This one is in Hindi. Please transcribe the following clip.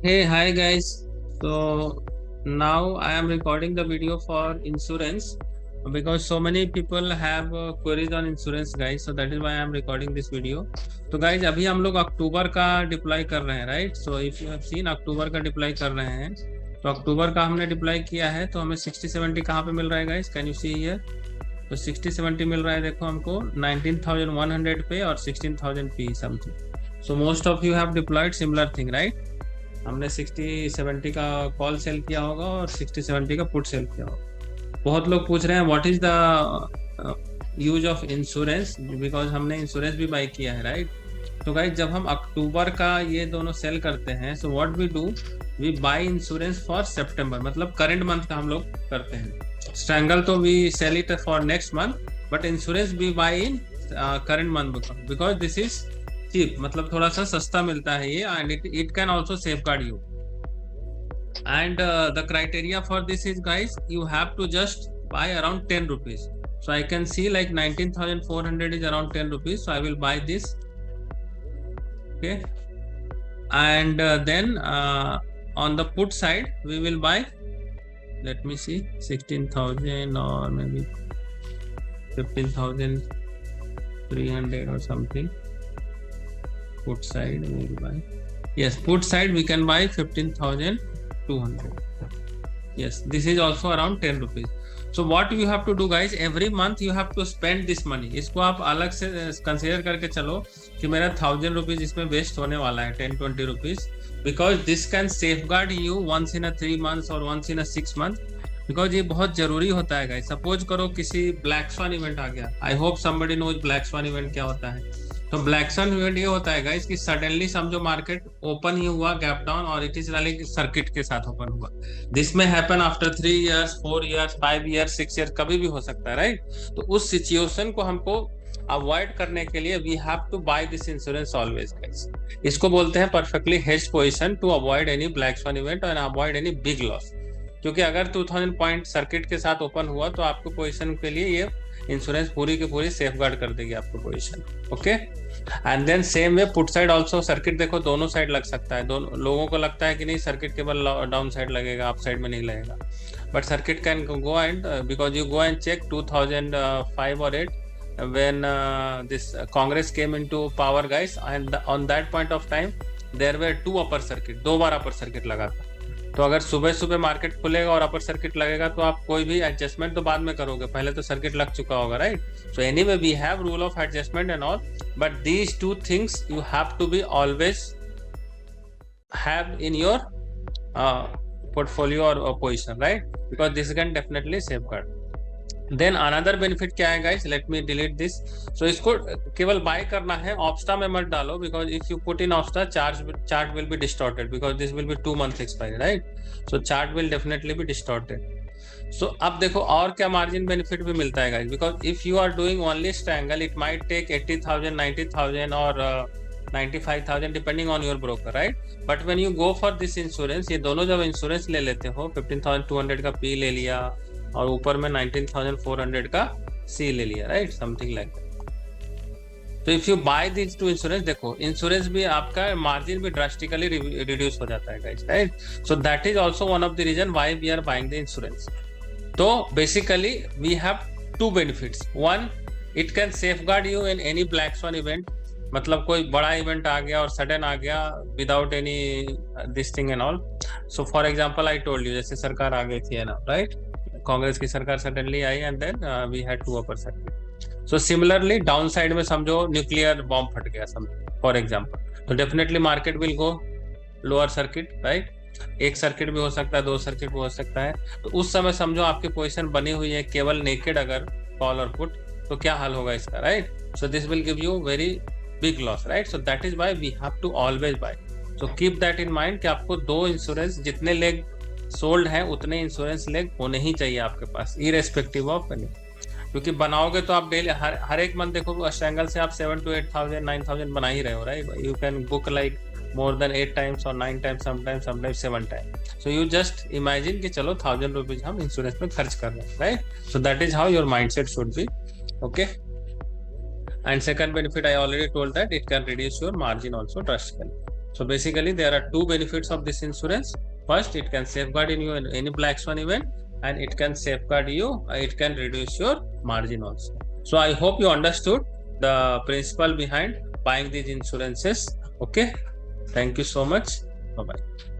Hey, hi guys. So now I am recording the video for insurance because so many people have queries on insurance guys. So that is why I am recording this video. तो guys अभी हम लोग अक्टूबर का डिप्लॉय कर रहे हैं right. So if you have seen October का डिप्लॉय कर रहे हैं. तो अक्टूबर का हमने डिप्लॉय किया है तो हमें 60-70 कहाँ पे मिल रहा है guys. Can you see here. तो 60-70 मिल रहा है देखो हमको 19,100 पे और 16,000 P something. So most of you have deployed similar thing right. हमने 60-70 का कॉल सेल किया होगा और 60-70 का पुट सेल किया होगा. बहुत लोग पूछ रहे हैं what is the use of insurance because हमने इंश्योरेंस भी बाई किया है राइट. तो गाइस जब हम अक्टूबर का ये दोनों सेल करते हैं so what we do we buy insurance for September मतलब करंट मंथ का हम लोग करते हैं. स्ट्रैंगल तो we sell it for next month but insurance we buy in current month because this is cheap मतलब थोड़ा सा सस्ता मिलता है ये and it can also safeguard you. And the criteria for this is guys you have to just buy around 10 rupees. So I can see like 19,400 is around 10 rupees, so I will buy this. Okay, and then on the put side we will buy, let me see, 16,000 or maybe 15,300 or something. Put side we will buy, yes, put side we can buy 15,200. Yes, this is also around 10 rupees. So what you have to do guys, every month you have to spend this money. इसको आप अलग से कंसीडर करके चलो कि मेरा 1,000 रुपीज इसमें वेस्ट होने वाला है 10-20 rupees because this can safeguard you once in a 3 months और once in a 6 month. Because ये बहुत जरूरी होता है गाइस. सपोज करो किसी ब्लैक स्वान इवेंट आ गया. I hope somebody knows black swan event क्या होता है. तो ब्लैक सन इवेंट ये होता है गाइस कि सडनली समझो मार्केट ओपन ही हुआ गैप डाउन और इट इज रैलिंग सर्किट के साथ ओपन हुआ. दिस में happen after 3 years 4 years 5 years 6 years कभी भी हो सकता है राइट. तो उस सिचुएशन को हमको अवॉइड करने के लिए we have to buy this insurance always guys. इसको बोलते हैं perfectly hedged position to avoid any black swan event and avoid any big loss. क्योंकि अगर 2000 पॉइंट सर्किट के साथ ओपन हुआ तो आपको पोजीशन के लिए ये इंश्योरेंस पूरी की पूरी सेफ गार्ड कर देगी आपको position. Okay, and then same way put side also. Circuit देखो दोनों साइड लग सकता है. दोनों लोगों को लगता है कि नहीं सर्किट केवल डाउन साइड लगेगा अप साइड में नहीं लगेगा. But circuit can go and because you go and check 2005 or 8 when this Congress came into power guys, and on that point of time there were 2 upper circuit. 2 bar upper circuit लगा था. तो अगर सुबह सुबह मार्केट खुलेगा और अपर सर्किट लगेगा तो आप कोई भी एडजस्टमेंट तो बाद में करोगे, पहले तो सर्किट लग चुका होगा right. So anyway we have rule of adjustment and all, but these 2 things you have to be always have in your portfolio or position right, because this can definitely safeguard. Then another benefit क्या है guys, let me delete this. So इसको केवल बाय करना है, ऑप्स्टा में मत डालो because if you put in Opstra chart will be distorted because this will be 2 month expiry right. So chart will definitely be distorted. So अब देखो और क्या मार्जिन बेनिफिट भी मिलता है guys, because if you are doing only strangle it might take 80,000 90,000 और 95,000 depending on your broker right. But when you go for this insurance, ये दोनों जब इंश्योरेंस ले लेते हो 15,200 का पी ले लिया और ऊपर में 19,400 का सी ले लिया राइट, समथिंग लाइक दैट. तो if you buy this 2 insurance, देखो इंश्योरेंस भी आपका मार्जिन भी ड्रास्टिकली रिड्यूस हो जाता है guys right. So that is also one of the reason why we are buying the insurance. तो basically we have 2 benefits. 1, it can safeguard you in any black swan event. मतलब कोई बड़ा इवेंट आ गया और सडन आ गया without any this thing and all. So for example I told you, जैसे सरकार आ गई थी ना राइट, कांग्रेस की सरकार सडनली आई and then we had 2 upper circuit. So similarly down side में समझो न्यूक्लियर बॉम्ब फट गया फॉर एग्जांपल, तो definitely market will go lower circuit right. एक सर्किट भी हो सकता है, 2 सर्किट भी हो सकता है. तो उस समय समझो आपकी पोजीशन बनी हुई है केवल नेकेड अगर कॉल और पुट, तो क्या हाल होगा इसका right. So this will give you very big loss right. So that is why we have to always buy. So keep that in mind कि आपको 2 इंश्योरेंस जितने लेग सोल्ड है उतने इंश्योरेंस लेग होने ही चाहिए आपके पास इरेस्पेक्टिव ऑफ एनी. क्योंकि बनाओगे तो आप डेली हर एक मंथ देखो स्ट्रैंगल से आप 7 to 8,000 9,000 बना ही रहे हो right. You can book like more than 8 times or 9 times, sometimes 7 times. So you just imagine कि चलो 1,000 rupees हम इंश्योरेंस में खर्च कर रहे हैं right. So that is how your mindset should be. Okay. And second benefit I already told that it can reduce your margin also drastically. So basically, there are two benefits of this insurance. First, it can safeguard in you in any black swan event, and it can safeguard you. It can reduce your margin also. So I hope you understood the principle behind buying these insurances. Okay. Thank you so much. Bye bye.